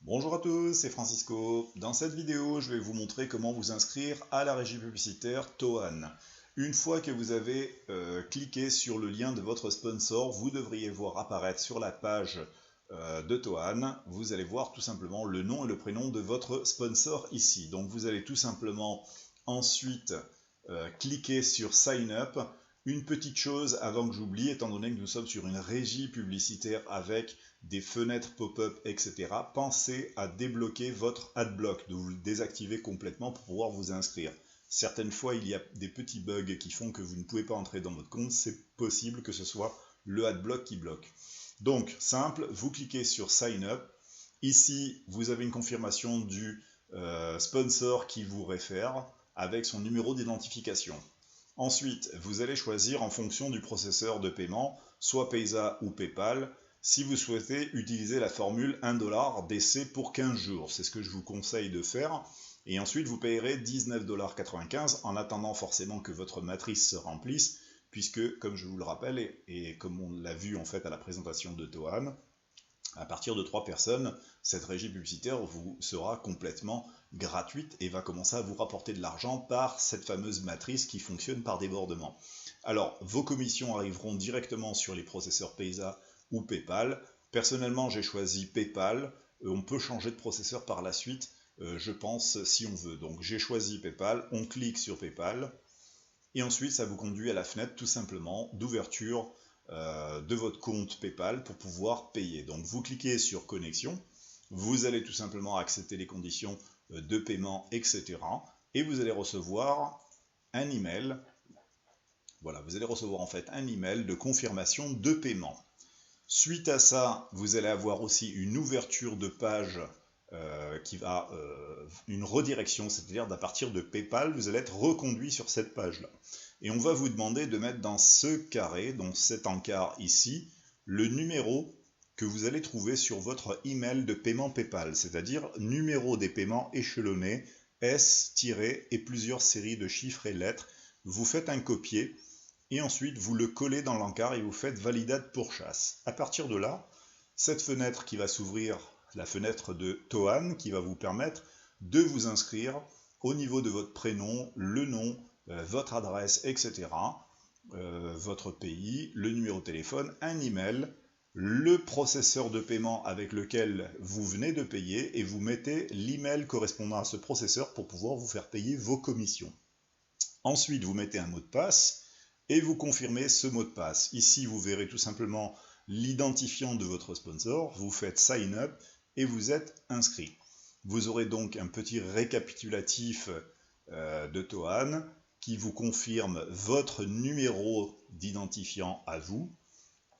Bonjour à tous, c'est Francisco. Dans cette vidéo, je vais vous montrer comment vous inscrire à la régie publicitaire Toan. Une fois que vous avez cliqué sur le lien de votre sponsor, vous devriez voir apparaître sur la page de Toan, vous allez voir tout simplement le nom et le prénom de votre sponsor ici. Donc vous allez tout simplement ensuite cliquer sur Sign Up. Une petite chose avant que j'oublie, étant donné que nous sommes sur une régie publicitaire avec des fenêtres pop-up, etc., pensez à débloquer votre adblock, de vous le désactiver complètement pour pouvoir vous inscrire. Certaines fois, il y a des petits bugs qui font que vous ne pouvez pas entrer dans votre compte. C'est possible que ce soit le adblock qui bloque. Donc, simple, vous cliquez sur Sign Up. Ici, vous avez une confirmation du sponsor qui vous réfère avec son numéro d'identification. Ensuite, vous allez choisir en fonction du processeur de paiement, soit Payza ou PayPal, si vous souhaitez utiliser la formule 1$ d'essai pour 15 jours. C'est ce que je vous conseille de faire. Et ensuite, vous payerez 19,95$ en attendant forcément que votre matrice se remplisse, puisque, comme je vous le rappelle, et comme on l'a vu en fait à la présentation de Toan, à partir de 3 personnes, cette régie publicitaire vous sera complètement gratuite et va commencer à vous rapporter de l'argent par cette fameuse matrice qui fonctionne par débordement. Alors, vos commissions arriveront directement sur les processeurs Payza ou PayPal. Personnellement, j'ai choisi PayPal. On peut changer de processeur par la suite, je pense, si on veut. Donc, j'ai choisi PayPal. On clique sur PayPal. Et ensuite, ça vous conduit à la fenêtre, tout simplement, d'ouverture de votre compte PayPal pour pouvoir payer. Donc, vous cliquez sur Connexion. Vous allez tout simplement accepter les conditions de paiement, etc. Et vous allez recevoir un email. Voilà, vous allez recevoir en fait un email de confirmation de paiement. Suite à ça, vous allez avoir aussi une ouverture de page qui va une redirection, c'est-à-dire d'à partir de PayPal, vous allez être reconduit sur cette page-là. Et on va vous demander de mettre dans ce carré, donc cet encart ici, le numéro que vous allez trouver sur votre email de paiement PayPal, c'est-à-dire numéro des paiements échelonnés, S- et plusieurs séries de chiffres et lettres. Vous faites un copier et ensuite vous le collez dans l'encart et vous faites validate pourchasse. À partir de là, cette fenêtre qui va s'ouvrir, la fenêtre de Toan, qui va vous permettre de vous inscrire au niveau de votre prénom, le nom, votre adresse, etc., votre pays, le numéro de téléphone, un email, le processeur de paiement avec lequel vous venez de payer et vous mettez l'email correspondant à ce processeur pour pouvoir vous faire payer vos commissions. Ensuite, vous mettez un mot de passe et vous confirmez ce mot de passe. Ici, vous verrez tout simplement l'identifiant de votre sponsor, vous faites Sign Up et vous êtes inscrit. Vous aurez donc un petit récapitulatif de Toan qui vous confirme votre numéro d'identifiant à vous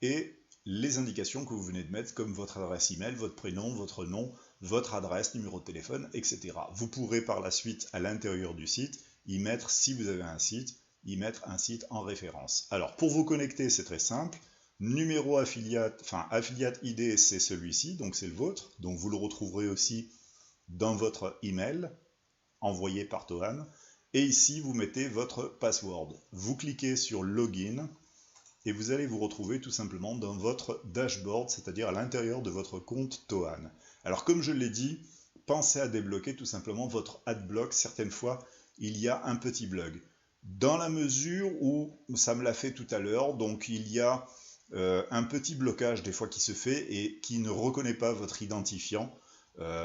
et les indications que vous venez de mettre comme votre adresse email, votre prénom, votre nom, votre adresse, numéro de téléphone, etc. Vous pourrez par la suite à l'intérieur du site y mettre, si vous avez un site, y mettre un site en référence. Alors pour vous connecter, c'est très simple. Numéro affiliate, enfin affiliate ID, c'est celui-ci, donc c'est le vôtre. Donc vous le retrouverez aussi dans votre email envoyé par Toan. Et ici, vous mettez votre password. Vous cliquez sur Login et vous allez vous retrouver tout simplement dans votre dashboard, c'est-à-dire à l'intérieur de votre compte Toan. Alors comme je l'ai dit, pensez à débloquer tout simplement votre adblock. Certaines fois, il y a un petit bug. Dans la mesure où, ça me l'a fait tout à l'heure, donc il y a un petit blocage des fois qui se fait et qui ne reconnaît pas votre identifiant.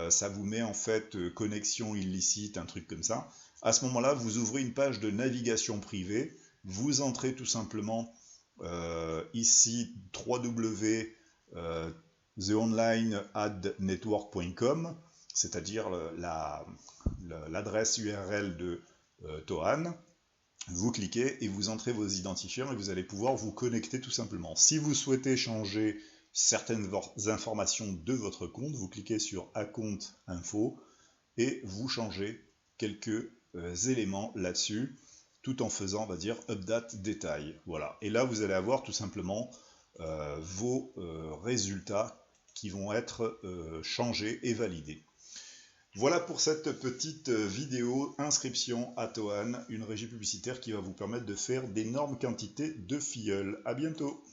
Ça vous met en fait connexion illicite, un truc comme ça. À ce moment-là, vous ouvrez une page de navigation privée, vous entrez tout simplement ici www.theonlineadnetwork.com, c'est-à-dire l'adresse URL de Toan. Vous cliquez et vous entrez vos identifiants et vous allez pouvoir vous connecter tout simplement. Si vous souhaitez changer certaines informations de votre compte, vous cliquez sur Account Info et vous changez quelques éléments là-dessus, tout en faisant, on va dire, Update détail. Voilà. Et là, vous allez avoir tout simplement vos résultats qui vont être changés et validés. Voilà pour cette petite vidéo inscription à Toan, une régie publicitaire qui va vous permettre de faire d'énormes quantités de filleuls. À bientôt!